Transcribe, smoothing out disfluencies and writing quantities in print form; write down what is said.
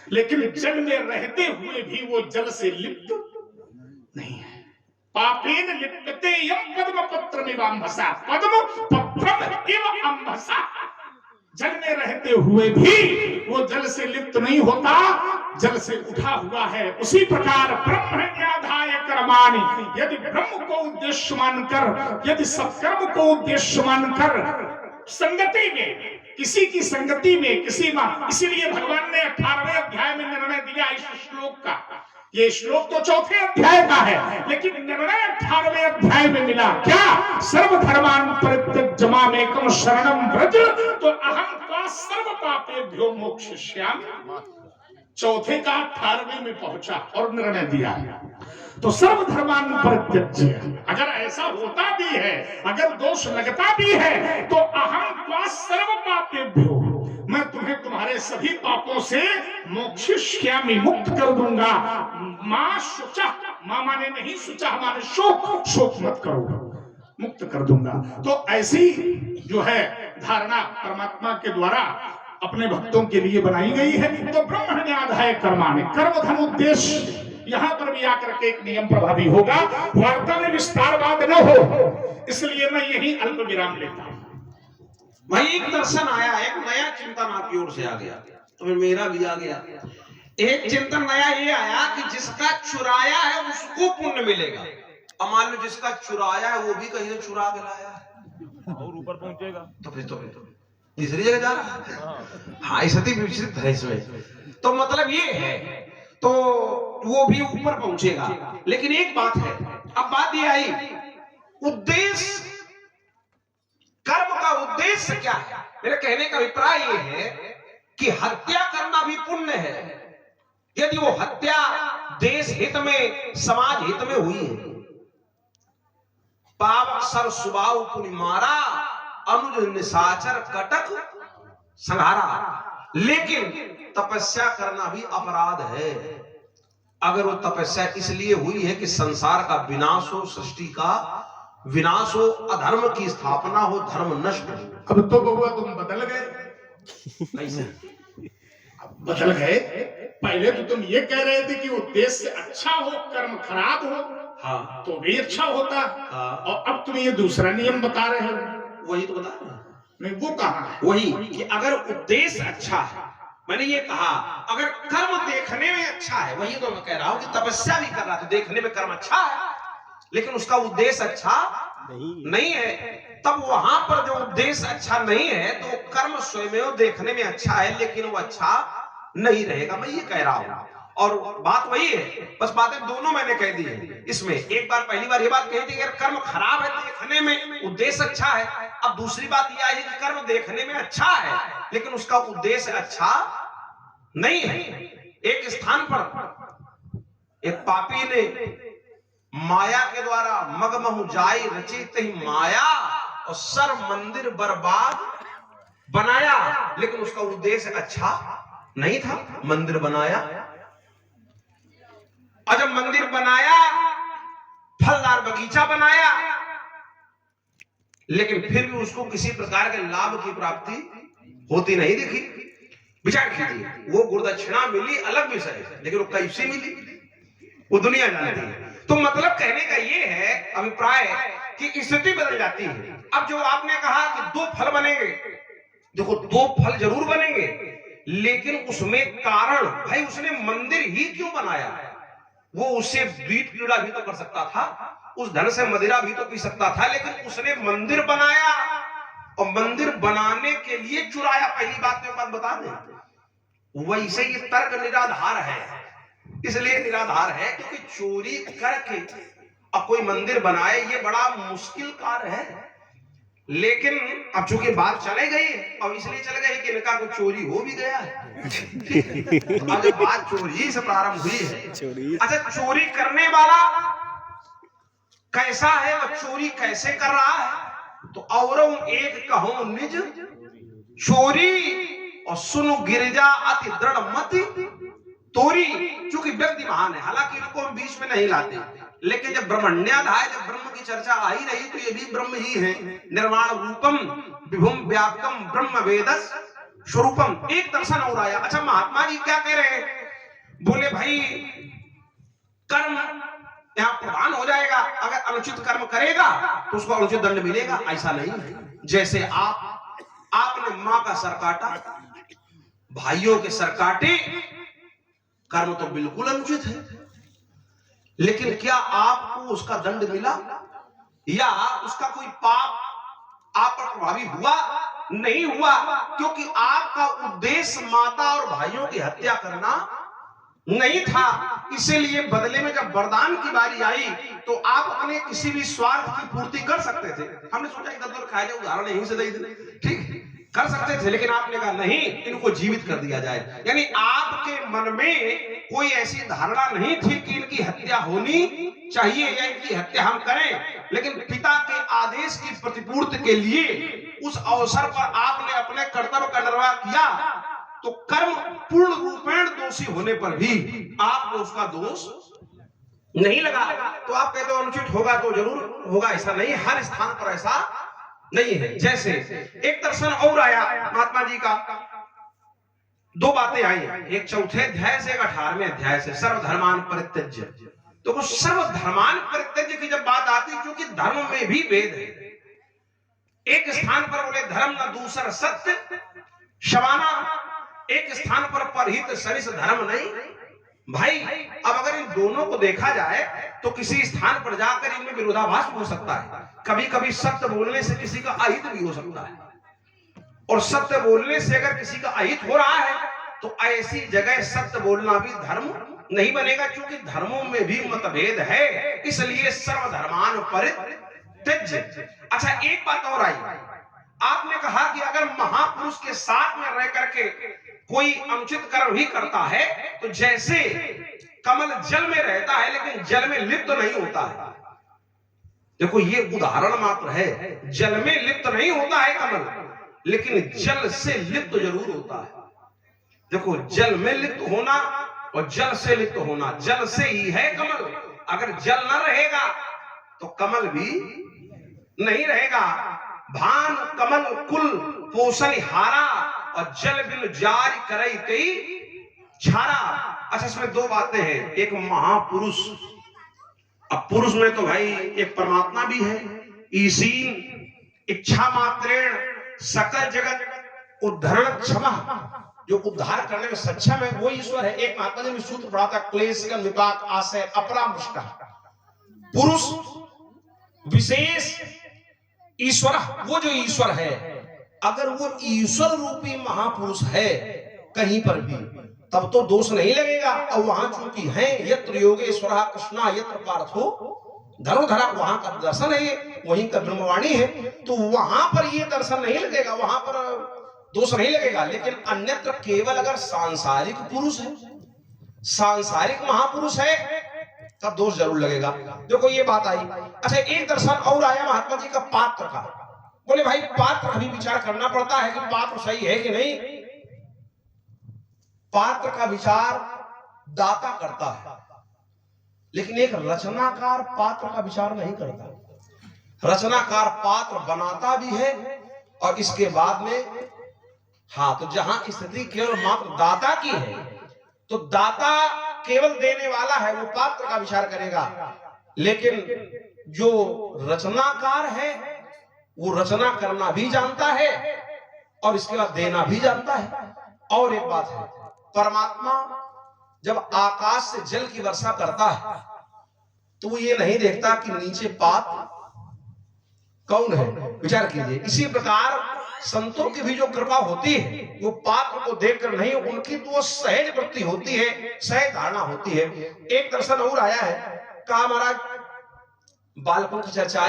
लेकिन जल में रहते हुए भी वो जल से लिप्त नहीं है। पापेन लिप्यते यम पद्म पत्रमिव अम्भसा, पद्म पत्रम इव अम्भसा। जल में रहते हुए भी वो जल से लिप्त नहीं होता, जल से उठा हुआ है। उसी प्रकार ब्रह्मण्याधाय कर्माणि, यदि ब्रह्म को उद्देश्य मानकर, यदि सत्कर्म को उद्देश्य मानकर संगति में, किसी की संगति में, किसी में, इसीलिए भगवान ने 18वें अध्याय में निर्णय दिया इस श्लोक का। ये श्लोक तो 4थे अध्याय का है, लेकिन निर्णय 18वें अध्याय में मिला। क्या? सर्वधर्मान् परित्यज्य मामेकं शरणं व्रज तो अहं त्वा सर्व पापेभ्यो मोक्षयिष्यामि। 4थे का 18वें में पहुंचा और निर्णय दिया। तो सर्वधर्मान् परित्यज्य, अगर ऐसा होता भी है, अगर दोष लगता भी है, तो अहं त्वा सर्व पापेभ्यो, मैं तुम्हें तुम्हारे सभी पापों से मोक्षयिष्यामि, मुक्त कर दूंगा। मां शुचा, मां माने नहीं, शुचा माने शोक, शोक मत करो, मुक्त कर दूंगा। तो ऐसी जो है धारणा परमात्मा के द्वारा अपने भक्तों के लिए बनाई गई है। तो ब्रह्मण्याधाय कर्माणि, कर्म धन उद्देश्य, यहां पर भी आकर के एक नियम प्रभावी होगा। वार्ता में विस्तारवाद न हो, इसलिए मैं यही अल्प विराम लेता हूं। भाई एक दर्शन आया, एक नया चिंतन आपकी ओर से आ गया, तो फिर मेरा भी आ गया। एक चिंतन नया ये आया कि जिसका चुराया है उसको पुण्य मिलेगा। अब मान लो जिसका चुराया है वो भी कहीं से चुरा के लाया है और ऊपर पहुंचेगा, तो फिर तीसरी जगह जा रहा है। हाँ, स्थिति विचित्र है इसमें। तो मतलब ये है, तो वो भी ऊपर पहुंचेगा। लेकिन एक बात है, अब बात ये आई, उद्देश्य, कर्म का उद्देश्य क्या है? मेरे कहने का अभिप्राय ये है कि हत्या करना भी पुण्य है, यदि वो हत्या देश हित में, समाज हित में हुई है। पावक सर सुबाऊ पुनि मारा, अनुज निशाचर कटक संहारा। लेकिन तपस्या करना भी अपराध है, अगर वो तपस्या इसलिए हुई है कि संसार का विनाश हो, सृष्टि का विनाश हो, अधर्म की स्थापना हो, धर्म नष्ट हो। अब तो बबुआ तुम बदल गए। कैसे बदल गए? पहले तो तुम ये कह रहे थे कि उद्देश्य अच्छा हो, कर्म खराब हो, हाँ, तो भी अच्छा होता। हाँ। और अब तुम ये दूसरा नियम बता रहे हो। वही तो बता रहा हूं। नहीं, वो कहाँ है? वही कि अगर उद्देश्य अच्छा है, मैंने ये कहा अगर कर्म देखने में अच्छा है, वही तो मैं कह रहा हूं कि तपस्या भी कर रहा था, देखने में कर्म अच्छा है, लेकिन उसका उद्देश्य अच्छा नहीं है, तब वहां पर जो उद्देश्य अच्छा नहीं है, तो कर्म स्वयं देखने में अच्छा है, लेकिन वो अच्छा नहीं रहेगा। मैं ये कह रहा हूं, और बात वही है, बस बातें दोनों मैंने कह दी है इसमें। एक बार पहली बार ये बात कही थी, अगर कर्म खराब है देखने में, उद्देश्य अच्छा है। अब दूसरी बात यह आई कि कर्म देखने में अच्छा है, लेकिन उसका उद्देश्य अच्छा नहीं है। एक स्थान पर एक पापी ने माया के द्वारा मगमहु जाई रचित ही माया, और सर मंदिर बर्बाद बनाया, लेकिन उसका उद्देश्य अच्छा नहीं था। मंदिर बनाया, और जब मंदिर बनाया, फलदार बगीचा बनाया, लेकिन फिर भी उसको किसी प्रकार के लाभ की प्राप्ति होती नहीं दिखी। विचार कीजिए, वो गुरुदक्षिणा मिली अलग विषय है, लेकिन वो कैसे मिली वो दुनिया जानती है। तो मतलब कहने का ये है अभिप्राय कि स्थिति बदल जाती है। अब जो आपने कहा कि 2 फल बनेंगे, देखो 2 फल जरूर बनेंगे, लेकिन उसमें कारण, भाई उसने मंदिर ही क्यों बनाया? वो उससे बीट पीड़ा भी तो कर सकता था, उस धन से मदिरा भी तो पी सकता था, लेकिन उसने मंदिर बनाया, और मंदिर बनाने के लिए चुराया। पहली बात तो बात बता दें, वैसे ये तर्क निराधार है। इसलिए निराधार है क्योंकि चोरी करके अब कोई मंदिर बनाए, ये बड़ा मुश्किल कार्य है। लेकिन अब चूंकि बात चले गई, अब इसलिए चल गई कि इनका कोई चोरी हो भी गया है। तो अब जब बात चोरी से प्रारंभ हुई है, अच्छा चोरी करने वाला कैसा है, वह चोरी कैसे कर रहा है? तो औरों एक कहूं निज चोरी, और सुनु गिरजा अति दृढ़ मति तोरी। चूंकि व्यक्ति महान है, हालांकि इनको हम बीच में नहीं लाते, लेकिन जब ब्रह्मण्याधाय, जब ब्रह्म की चर्चा आ ही रही, तो ये भी ब्रह्म ही है। निर्वाण रूपम विभुम व्यापकम ब्रह्म वेदस स्वरूपम। एक दर्शन और आया। अच्छा, महात्मा जी क्या कह रहे हैं? बोले भाई कर्म यहाँ प्रधान हो जाएगा, अगर अनुचित कर्म करेगा तो उसको अनुचित दंड मिलेगा। ऐसा नहीं है। जैसे आपने माँ का सर काटा, भाइयों के सर काटे, कर्म तो बिल्कुल अनुचित है, लेकिन क्या आपको उसका दंड मिला या उसका कोई पाप आप पर प्रभावी हुआ? नहीं हुआ, क्योंकि आपका उद्देश्य माता और भाइयों की हत्या करना नहीं था। इसीलिए बदले में जब वरदान की बारी आई तो आप अपने किसी भी स्वार्थ की पूर्ति कर सकते थे। हमने सोचा इधर उधर खाया जाए, उदाहरण यहीं से दे दें, ठीक कर सकते थे, लेकिन आपने कहा नहीं, इनको जीवित कर दिया जाए। यानी आपके मन में कोई ऐसी धारणा नहीं थी कि इनकी हत्या होनी चाहिए या इनकी हत्या हम करें, लेकिन पिता के आदेश की प्रतिपूर्ति के लिए उस अवसर पर आपने अपने कर्तव्य का निर्वाह किया। तो कर्म पूर्ण रूपेण दोषी होने पर भी आपको उसका दोष नहीं लगा। तो आप कहते हो अनुचित होगा तो जरूर होगा, ऐसा नहीं, हर स्थान पर ऐसा नहीं है। जैसे एक दर्शन और आया महात्मा जी का, दो बातें आई, एक चौथे अध्याय से, एक 18वें अध्याय से, सर्वधर्मान परित्यज्य। तो वो सर्वधर्मान परित्यज्य की जब बात आती, क्योंकि धर्म में भी भेद है। एक स्थान पर बोले धर्म न दूसर सत्य शबाना, एक स्थान पर परहित सरिस धर्म नहीं। भाई अब अगर इन दोनों को देखा जाए तो किसी स्थान पर जाकर इनमें विरोधाभास हो सकता है। कभी कभी सत्य बोलने से किसी का अहित भी हो सकता है, और सत्य बोलने से अगर किसी का अहित हो रहा है तो ऐसी जगह सत्य बोलना भी धर्म नहीं बनेगा, क्योंकि धर्मों में भी मतभेद है। इसलिए सर्वधर्मान परित्यज्य। अच्छा, एक बात और आई, आपने कहा कि अगर महापुरुष के साथ में रह करके कोई अनुचित कर्म भी करता है तो जैसे कमल जल में रहता है लेकिन जल में लिप्त नहीं होता है। देखो ये उदाहरण मात्र है, जल में लिप्त नहीं होता है कमल, लेकिन जल से लिप्त जरूर होता है। देखो जल में लिप्त होना और जल से लिप्त होना, जल से ही है कमल। अगर जल न रहेगा तो कमल भी नहीं रहेगा। भान कमल कुल पोषण हारा और जल बिन जारी करई तई छारा। अच्छा, इसमें दो बातें हैं, एक महापुरुष, अब पुरुष में तो भाई एक परमात्मा भी है, ईसीन इच्छा मात्रेण सकल जगत उद्धरण क्षमा, जो उद्धार करने में सक्षम है वो ईश्वर है। एक महात्मा जी ने सूत्र पढ़ा था, क्लेश का विपाक आशय अपरामृष्टा। पुरुष विशेष ईश्वर, वो जो ईश्वर है, अगर वो ईश्वर रूपी महापुरुष है कहीं पर भी, तब तो दोष नहीं लगेगा। और वहां चूंकि है यत्र योगेश्वरः कृष्णा यत्र पार्थो धनुर्धरा, वहां का दर्शन है, वहीं का ब्रह्मवाणी है, तो वहां पर ये दर्शन नहीं लगेगा, वहां पर दोष नहीं लगेगा। लेकिन अन्यत्र केवल अगर सांसारिक पुरुष है, सांसारिक महापुरुष है, तब दोष जरूर लगेगा। देखो ये बात आई। अच्छा, एक दर्शन और आया महात्मा जी का पात्र का। बोले भाई पात्र का भी विचार करना पड़ता है कि पात्र सही है कि नहीं। पात्र का विचार दाता करता है, लेकिन एक रचनाकार पात्र का विचार नहीं करता। रचनाकार पात्र बनाता भी है और इसके बाद में, हाँ, तो जहां स्थिति केवल मात्र दाता की है तो दाता केवल देने वाला है, वो पात्र का विचार करेगा। लेकिन जो रचनाकार है वो रचना करना भी जानता है और इसके बाद देना भी जानता है। और एक बात है, परमात्मा जब आकाश से जल की वर्षा करता है तो वो ये नहीं देखता कि नीचे पात्र कौन है, विचार कीजिए। इसी प्रकार संतों की भी जो कृपा होती है वो पात्र को देखकर नहीं, उनकी तो सहज वृत्ति होती है, सहज धारणा होती है। एक दर्शन और आया है, कहा महाराज बालकों की चर्चा आई।